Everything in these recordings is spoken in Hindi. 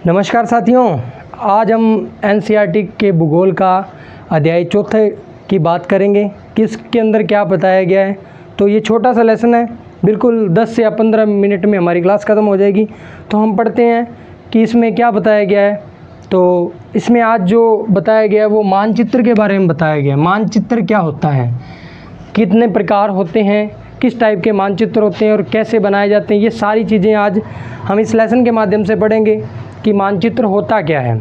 नमस्कार साथियों, आज हम एनसीईआरटी के भूगोल का अध्याय चौथे की बात करेंगे। किसके अंदर क्या बताया गया है। तो ये छोटा सा लेसन है, बिल्कुल 10 से या 15 मिनट में हमारी क्लास ख़त्म हो जाएगी। तो हम पढ़ते हैं कि इसमें क्या बताया गया है। तो इसमें आज जो बताया गया है वो मानचित्र के बारे में बताया गया है। मानचित्र क्या होता है, कितने प्रकार होते हैं, किस टाइप के मानचित्र होते हैं और कैसे बनाए जाते हैं, ये सारी चीज़ें आज हम इस लेसन के माध्यम से पढ़ेंगे कि मानचित्र होता क्या है।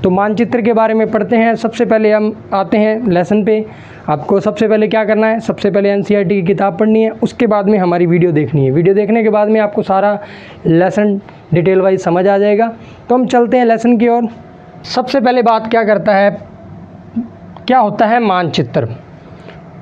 तो मानचित्र के बारे में पढ़ते हैं। सबसे पहले हम आते हैं लेसन पे। आपको सबसे पहले क्या करना है, सबसे पहले एनसीईआरटी की किताब पढ़नी है, उसके बाद में हमारी वीडियो देखनी है। वीडियो देखने के बाद में आपको सारा लेसन डिटेल वाइज समझ आ जाएगा। तो हम चलते हैं लेसन की ओर। सबसे पहले बात क्या करता है, क्या होता है मानचित्र।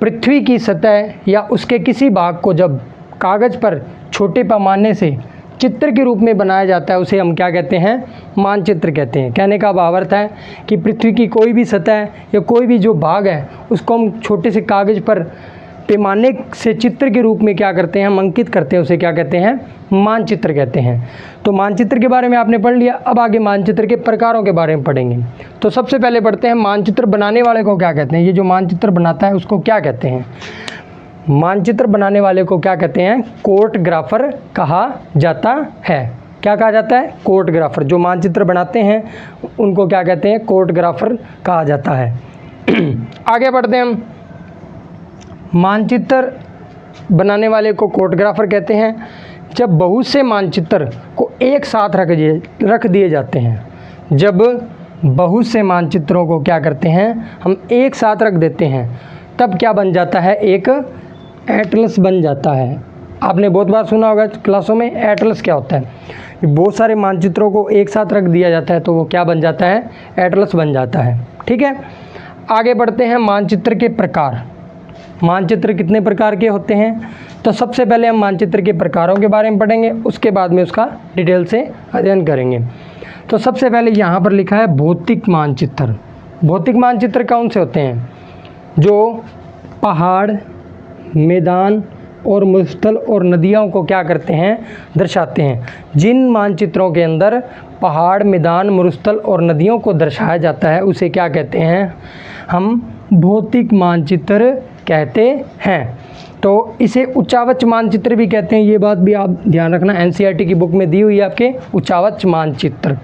पृथ्वी की सतह या उसके किसी भाग को जब कागज़ पर छोटे पैमाने से चित्र के रूप में बनाया जाता है उसे हम क्या कहते हैं, मानचित्र कहते हैं। कहने का भावार्थ है कि पृथ्वी की कोई भी सतह या कोई भी जो भाग है उसको हम छोटे से कागज़ पर पैमाने से चित्र के रूप में क्या करते हैं, हम अंकित करते हैं, उसे क्या कहते हैं, मानचित्र कहते हैं। तो मानचित्र के बारे में आपने पढ़ लिया। अब आगे मानचित्र के प्रकारों के बारे में पढ़ेंगे। तो सबसे पहले पढ़ते हैं मानचित्र बनाने वाले को क्या कहते हैं। ये जो मानचित्र बनाता है उसको क्या कहते हैं, मानचित्र बनाने वाले को क्या कहते हैं, कार्टोग्राफर कहा जाता है। क्या कहा जाता है, कार्टोग्राफर। जो मानचित्र बनाते हैं उनको क्या कहते हैं, कार्टोग्राफर कहा जाता है। आगे बढ़ते हैं हम। मानचित्र बनाने वाले को कार्टोग्राफर कहते हैं जब बहुत से मानचित्र को एक साथ रख दिए जाते हैं। जब बहुत से मानचित्रों को क्या करते हैं, हम एक साथ रख देते हैं, तब क्या बन जाता है, एक एटलस बन जाता है। आपने बहुत बार सुना होगा क्लासों में, एटलस क्या होता है। बहुत सारे मानचित्रों को एक साथ रख दिया जाता है तो वो क्या बन जाता है, एटलस बन जाता है। ठीक है, आगे बढ़ते हैं। मानचित्र के प्रकार। मानचित्र कितने प्रकार के होते हैं, तो सबसे पहले हम मानचित्र के प्रकारों के बारे में पढ़ेंगे, उसके बाद में उसका डिटेल से अध्ययन करेंगे। तो सबसे पहले यहाँ पर लिखा है भौतिक मानचित्र। भौतिक मानचित्र कौन से होते हैं, जो पहाड़, मैदान और मरुस्थल और नदियों को क्या करते हैं, दर्शाते हैं। जिन मानचित्रों के अंदर पहाड़, मैदान, मरुस्थल और नदियों को दर्शाया जाता है उसे क्या कहते हैं, हम भौतिक मानचित्र कहते हैं। तो इसे उच्चावच मानचित्र भी कहते हैं। ये बात भी आप ध्यान रखना, एनसीईआरटी की बुक में दी हुई है आपके उच्चावच मानचित्र।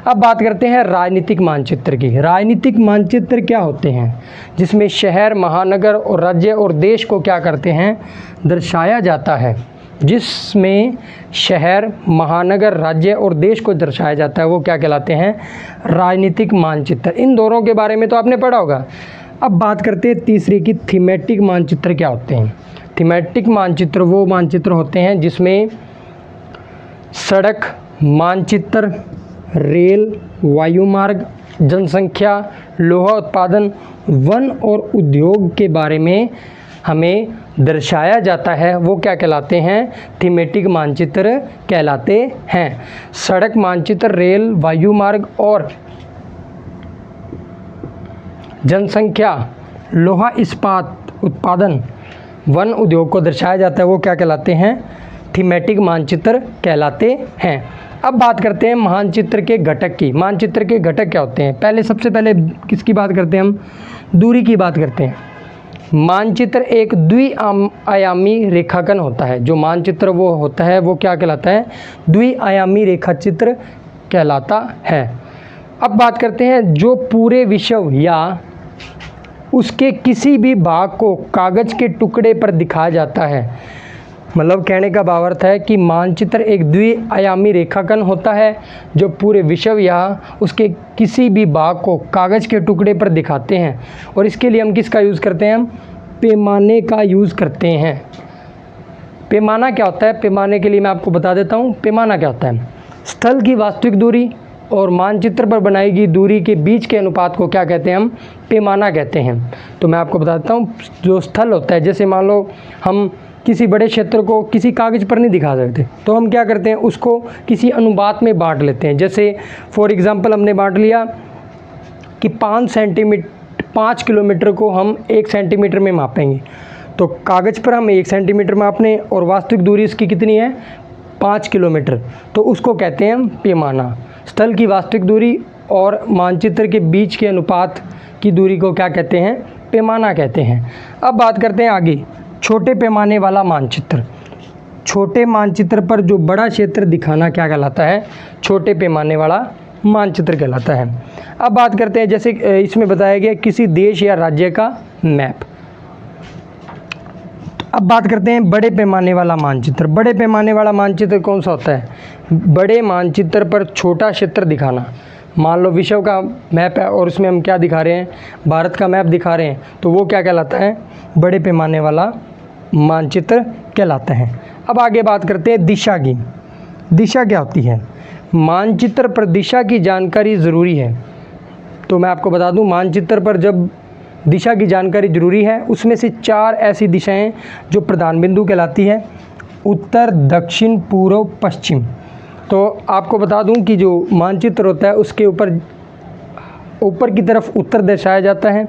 अब बात करते हैं राजनीतिक मानचित्र की। राजनीतिक मानचित्र क्या होते हैं, जिसमें शहर, महानगर और राज्य और देश को क्या करते हैं, दर्शाया जाता है। जिसमें शहर, महानगर, राज्य और देश को दर्शाया जाता है वो क्या कहलाते हैं, राजनीतिक मानचित्र। इन दोनों के बारे में तो आपने पढ़ा होगा। अब बात करते हैं तीसरी की, थीमेटिक मानचित्र क्या होते हैं। थीमेटिक मानचित्र वो मानचित्र होते हैं जिसमें सड़क मानचित्र, रेल, वायुमार्ग, जनसंख्या, लोहा उत्पादन, वन और उद्योग के बारे में हमें दर्शाया जाता है, वो क्या कहलाते हैं, थीमेटिक मानचित्र कहलाते हैं। सड़क मानचित्र, रेल, वायुमार्ग और जनसंख्या, लोहा इस्पात उत्पादन, वन उद्योग को दर्शाया जाता है, वो क्या कहलाते हैं, थीमेटिक मानचित्र कहलाते हैं। अब बात करते हैं मानचित्र के घटक की। मानचित्र के घटक क्या होते हैं। पहले सबसे पहले किसकी बात करते हैं, हम दूरी की बात करते हैं। मानचित्र एक द्विआयामी रेखांकन होता है। जो मानचित्र वो होता है वो क्या कहलाता है, द्विआयामी रेखाचित्र कहलाता है। अब बात करते हैं जो पूरे विश्व या उसके किसी भी भाग को कागज़ के टुकड़े पर दिखाया जाता है। मतलब कहने का भावार्थ है कि मानचित्र एक द्विआयामी रेखांकन होता है जो पूरे विश्व या उसके किसी भी भाग को कागज़ के टुकड़े पर दिखाते हैं। और इसके लिए हम किसका यूज़ करते हैं, हम पैमाने का यूज़ करते हैं। पैमाना क्या होता है, पैमाने के लिए मैं आपको बता देता हूँ। पैमाना क्या होता है, स्थल की वास्तविक दूरी और मानचित्र पर बनाई गई दूरी के बीच के अनुपात को क्या कहते हैं, हम पैमाना कहते हैं। तो मैं आपको बता देता हूँ, जो स्थल होता है, जैसे मान लो हम किसी बड़े क्षेत्र को किसी कागज़ पर नहीं दिखा सकते तो हम क्या करते हैं, उसको किसी अनुपात में बांट लेते हैं। जैसे फॉर एग्ज़ाम्पल हमने बांट लिया कि 5 किलोमीटर को हम 1 सेंटीमीटर में मापेंगे, तो कागज़ पर हम 1 सेंटीमीटर मापने और वास्तविक दूरी इसकी कितनी है, 5 किलोमीटर, तो उसको कहते हैं हम पैमाना। स्थल की वास्तविक दूरी और मानचित्र के बीच के अनुपात की दूरी को क्या कहते हैं? पैमाना कहते हैं। अब बात करते हैं आगे, छोटे पैमाने वाला मानचित्र। छोटे मानचित्र पर जो बड़ा क्षेत्र दिखाना क्या कहलाता है? छोटे पैमाने वाला मानचित्र कहलाता है। अब बात करते हैं, जैसे इसमें बताया गया किसी देश या राज्य का मैप। अब बात करते हैं बड़े पैमाने वाला मानचित्र। बड़े पैमाने वाला मानचित्र कौन सा होता है? बड़े मानचित्र पर छोटा क्षेत्र दिखाना। मान लो विश्व का मैप है और उसमें हम क्या दिखा रहे हैं? भारत का मैप दिखा रहे हैं, तो वो क्या कहलाता है? बड़े पैमाने वाला मानचित्र कहलाता है। अब आगे बात करते हैं दिशा की। दिशा क्या होती है? मानचित्र पर दिशा की जानकारी ज़रूरी है। तो मैं आपको बता दूं, मानचित्र पर जब दिशा की जानकारी ज़रूरी है, उसमें से 4 ऐसी दिशाएं जो प्रधान बिंदु कहलाती है: उत्तर, दक्षिण, पूर्व, पश्चिम। तो आपको बता दूं कि जो मानचित्र होता है उसके ऊपर की तरफ उत्तर दर्शाया जाता है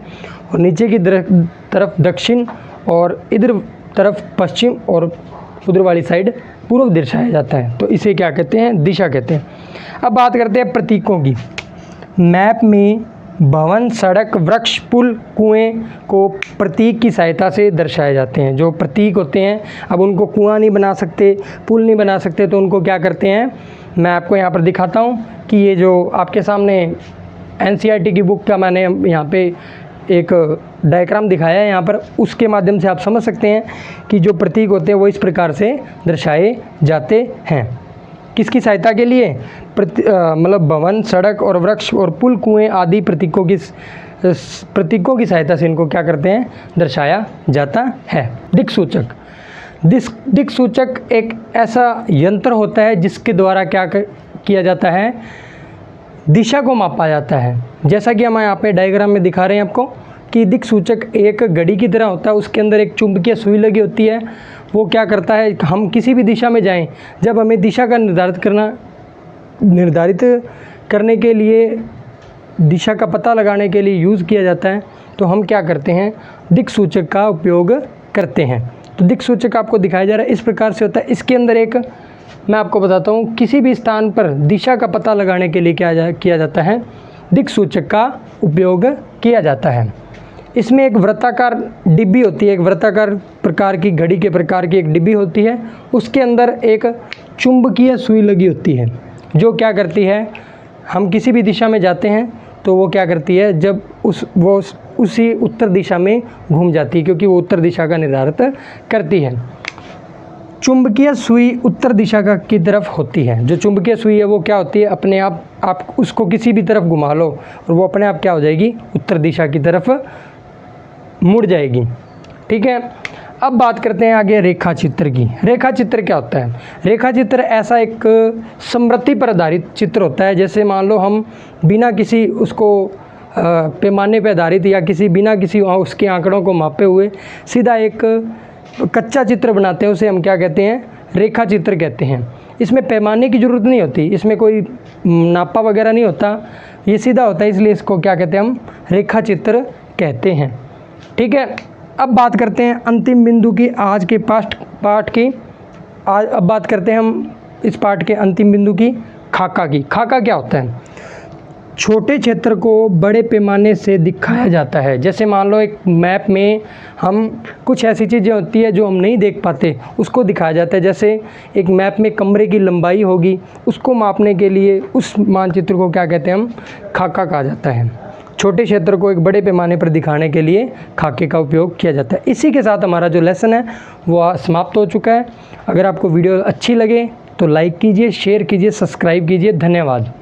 और नीचे की तरफ दक्षिण और इधर तरफ पश्चिम और उधर वाली साइड पूर्व दर्शाया जाता है। तो इसे क्या कहते हैं? दिशा कहते हैं। अब बात करते हैं प्रतीकों की। मैप में भवन, सड़क, वृक्ष, पुल, कुएं को प्रतीक की सहायता से दर्शाए जाते हैं। जो प्रतीक होते हैं, अब उनको कुआं नहीं बना सकते, पुल नहीं बना सकते, तो उनको क्या करते हैं? मैं आपको यहाँ पर दिखाता हूँ कि ये जो आपके सामने NCERT की बुक का मैंने यहाँ पे एक डायग्राम दिखाया है यहाँ पर, उसके माध्यम से आप समझ सकते हैं कि जो प्रतीक होते हैं वो इस प्रकार से दर्शाए जाते हैं। किसकी सहायता के लिए? मतलब भवन, सड़क और वृक्ष और पुल, कुएं आदि प्रतीकों की सहायता से इनको क्या करते हैं? दर्शाया जाता है। दिक्सूचक। दिक्सूचक एक ऐसा यंत्र होता है जिसके द्वारा क्या किया जाता है? दिशा को मापा जाता है। जैसा कि हम यहाँ पे डायग्राम में दिखा रहे हैं आपको कि दिक्सूचक एक घड़ी की तरह होता है, उसके अंदर एक चुंबकीय सुई लगी होती है। वो क्या करता है? हम किसी भी दिशा में जाएं, जब हमें दिशा का निर्धारित करने के लिए, दिशा का पता लगाने के लिए यूज़ किया जाता है, तो हम क्या करते हैं? दिक्सूचक का उपयोग करते हैं। तो दिक्सूचक आपको दिखाया जा रहा है, इस प्रकार से होता है। इसके अंदर एक मैं आपको बताता हूँ, किसी भी स्थान पर दिशा का पता लगाने के लिए किया जाता है? दिक्सूचक का उपयोग किया जाता है। इसमें एक वृत्ताकार डिब्बी होती है, एक वृत्ताकार प्रकार की घड़ी के प्रकार की एक डिब्बी होती है। उसके अंदर एक चुंबकीय सुई लगी होती है जो क्या करती है? हम किसी भी दिशा में जाते हैं तो वो क्या करती है? जब उसी उत्तर दिशा में घूम जाती है, क्योंकि वो उत्तर दिशा का निर्धारित करती है। चुंबकीय सुई उत्तर दिशा की तरफ होती है। जो चुंबकीय सुई है वो क्या होती है? अपने आप उसको किसी भी तरफ घुमा लो और वो अपने आप क्या हो जाएगी? उत्तर दिशा की तरफ मुड़ जाएगी। ठीक है। अब बात करते हैं आगे रेखा चित्र की। रेखा चित्र क्या होता है? रेखा चित्र ऐसा एक समृद्धि पर आधारित चित्र होता है। जैसे मान लो हम बिना किसी उसको पैमाने पर आधारित या बिना किसी उसके आंकड़ों को मापे हुए सीधा एक कच्चा चित्र बनाते हैं, उसे हम क्या कहते हैं? रेखा चित्र कहते हैं। इसमें पैमाने की ज़रूरत नहीं होती, इसमें कोई नापा वगैरह नहीं होता, ये सीधा होता है, इसलिए इसको क्या कहते हैं? हम रेखा चित्र कहते हैं। ठीक है। अब बात करते हैं अंतिम बिंदु की आज के पाठ की। अब बात करते हैं हम इस पाठ के अंतिम बिंदु की, खाका की। खाका क्या होता है? छोटे क्षेत्र को बड़े पैमाने से दिखाया जाता है। जैसे मान लो एक मैप में हम कुछ ऐसी चीज़ें होती है जो हम नहीं देख पाते, उसको दिखाया जाता है। जैसे एक मैप में कमरे की लंबाई होगी, उसको मापने के लिए उस मानचित्र को क्या कहते हैं? हम खाका कहा जाता है। छोटे क्षेत्र को एक बड़े पैमाने पर दिखाने के लिए खाके का उपयोग किया जाता है। इसी के साथ हमारा जो लेसन है वो समाप्त हो चुका है। अगर आपको वीडियो अच्छी लगे तो लाइक कीजिए, शेयर कीजिए, सब्सक्राइब कीजिए। धन्यवाद।